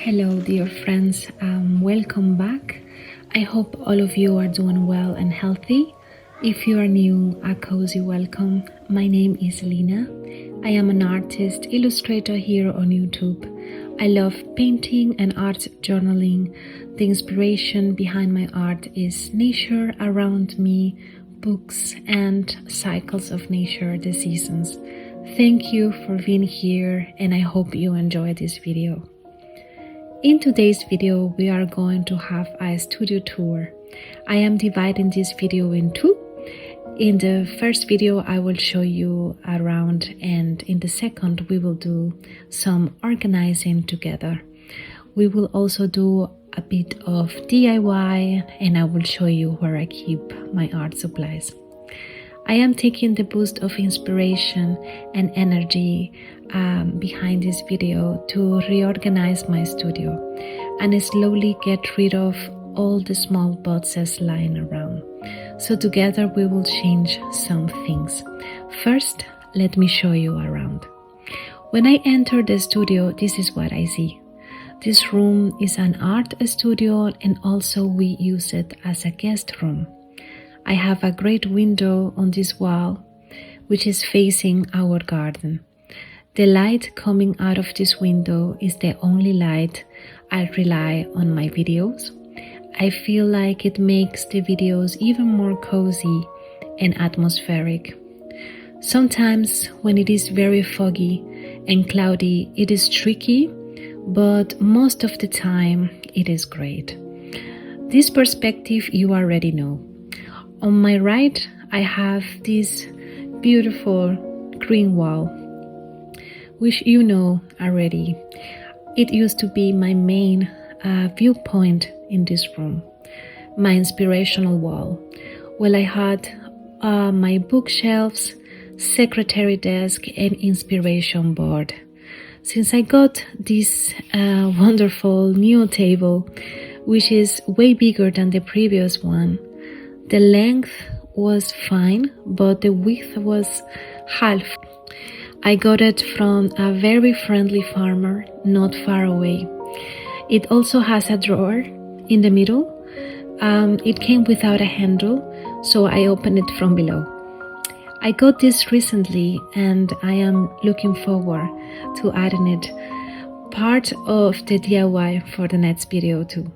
Hello dear friends, welcome back. I hope all of you are doing well and healthy. If you are new, a cozy welcome. My name is Lina. I am an artist, illustrator here on YouTube. I love painting and art journaling. The inspiration behind my art is nature around me, books and cycles of nature, the seasons. Thank you for being here and I hope you enjoy this video. In today's video, we are going to have a studio tour. I am dividing this video in two. In the first video, I will show you around, and in the second, we will do some organizing together. We will also do a bit of DIY, and I will show you where I keep my art supplies. I am taking the boost of inspiration and energy behind this video to reorganize my studio and slowly get rid of all the small boxes lying around. So together we will change some things. First, let me show you around. When I enter the studio, this is what I see. This room is an art studio and also we use it as a guest room. I have a great window on this wall, which is facing our garden. The light coming out of this window is the only light I rely on my videos. I feel like it makes the videos even more cozy and atmospheric. Sometimes when it is very foggy and cloudy, it is tricky, but most of the time it is great. This perspective you already know. On my right, I have this beautiful green wall, which you know already. It used to be my main viewpoint in this room, my inspirational wall. Well, I had my bookshelves, secretary desk, and inspiration board. Since I got this wonderful new table, which is way bigger than the previous one, the length was fine, but the width was half. I got it from a very friendly farmer not far away. It also has a drawer in the middle. It came without a handle, so I opened it from below. I got this recently and I am looking forward to adding it part of the DIY for the next video too.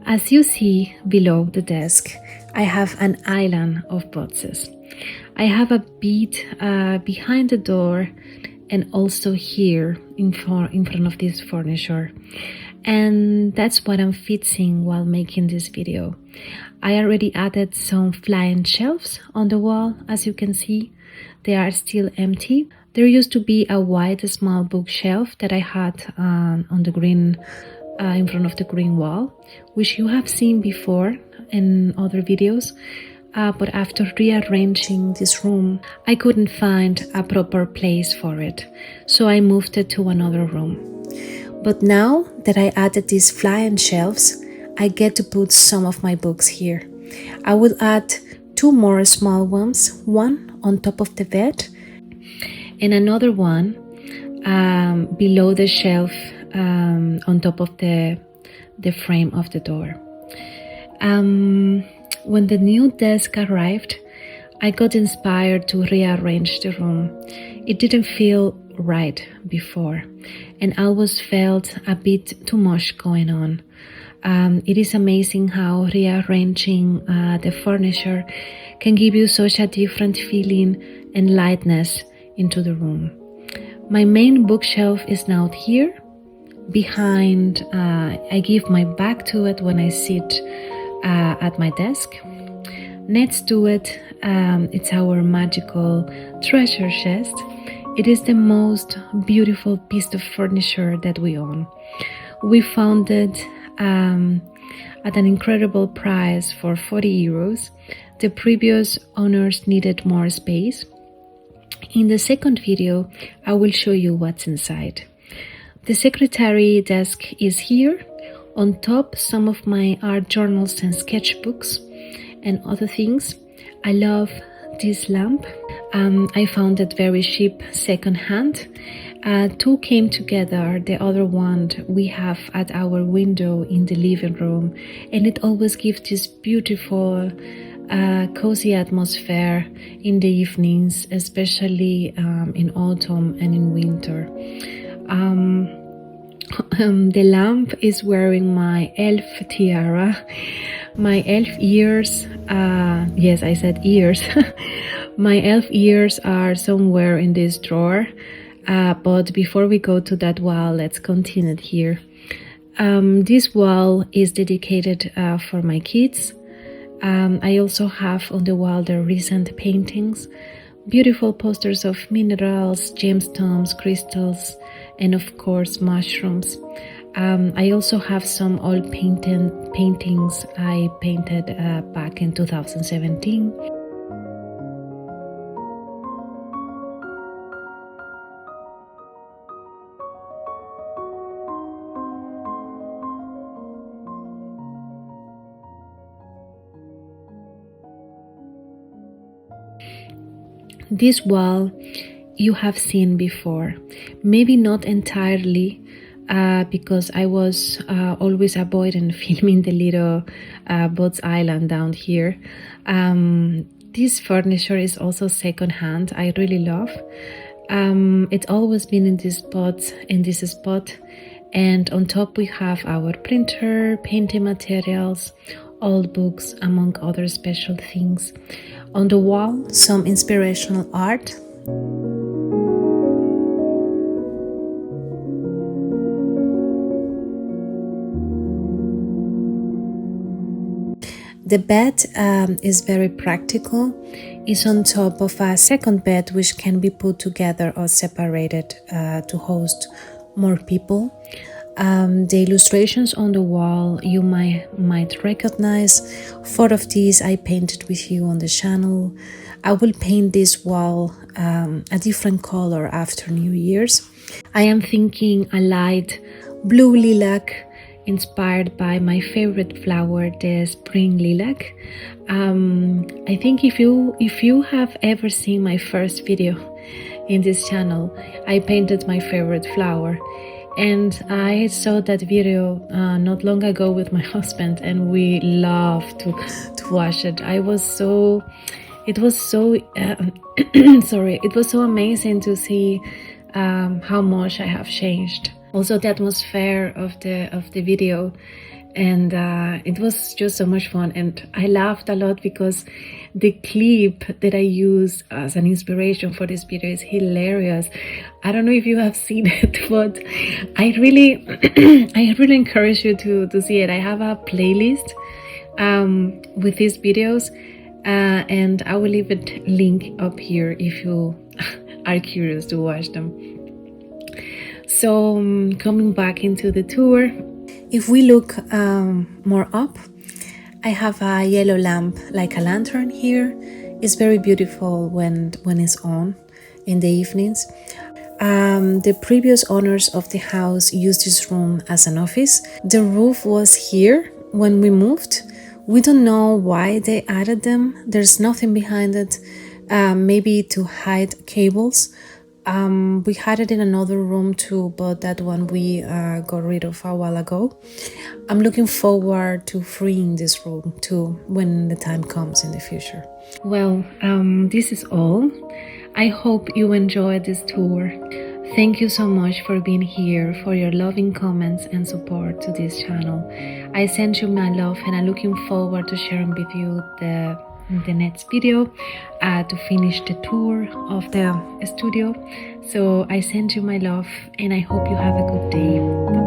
As you see below the desk, I have an island of boxes. I have a bit behind the door and also here in front of this furniture. And that's what I'm fixing while making this video. I already added some flying shelves on the wall, as you can see. They are still empty. There used to be a white small bookshelf that I had on the green in front of the green wall, which you have seen before in other videos, but after rearranging this room, I couldn't find a proper place for it, so I moved it to another room. But now that I added these flying shelves, I get to put some of my books here. I will add two more small ones, one on top of the bed and another one below the shelf on top of the frame of the door. When the new desk arrived, I got inspired to rearrange the room. It didn't feel right before, and always felt a bit too much going on. It is amazing how rearranging the furniture can give you such a different feeling and lightness into the room. My main bookshelf is now here. Behind, I give my back to it when I sit at my desk. Next to it, it's our magical treasure chest. It is the most beautiful piece of furniture that we own. We found it at an incredible price for 40 euros. The previous owners needed more space. In the second video, I will show you what's inside. The secretary desk is here. On top, some of my art journals and sketchbooks and other things. I love this lamp. I found it very cheap second-hand. Two came together. The other one we have at our window in the living room, and it always gives this beautiful cozy atmosphere in the evenings, especially in autumn and in winter. The lamp is wearing my elf tiara. My elf ears, yes, I said ears. My elf ears are somewhere in this drawer. But before we go to that wall, let's continue here. This wall is dedicated for my kids. I also have on the wall the recent paintings, beautiful posters of minerals, gemstones, crystals, and of course mushrooms. I also have some old paintings I painted back in 2017. This wall you have seen before, maybe not entirely, because I was always avoiding filming the little boat's island down here. This furniture is also second-hand. I really love. It's always been in this spot, and on top we have our printer, painting materials, old books, among other special things. On the wall, some inspirational art. The bed is very practical. It's on top of a second bed which can be put together or separated to host more people. The illustrations on the wall you might recognize. 4 of these I painted with you on the channel. I will paint this wall a different color after New Year's. I am thinking a light blue lilac inspired by my favorite flower, the spring lilac. I think if you have ever seen my first video in this channel, I painted my favorite flower. And I saw that video not long ago with my husband, and we loved to watch it. It was so sorry, it was so amazing to see how much I have changed. Also, the atmosphere of the video, and it was just so much fun. And I laughed a lot because the clip that I used as an inspiration for this video is hilarious. I don't know if you have seen it, but I really encourage you to see it. I have a playlist with these videos, and I will leave it link up here if you are curious to watch them. So coming back into the tour, if we look more up, I have a yellow lamp like a lantern here. It's very beautiful when it's on in the evenings. The previous owners of the house used this room as an office. The roof was here when we moved. We don't know why they added them. There's nothing behind it. Maybe to hide cables. We had it in another room too, but that one we got rid of a while ago. I'm looking forward to freeing this room too when the time comes in the future. Well, this is all. I hope you enjoyed this tour. Thank you so much for being here, for your loving comments and support to this channel. I send you my love, and I'm looking forward to sharing with you the next video to finish the tour of the studio. So I send you my love, and I hope you have a good day.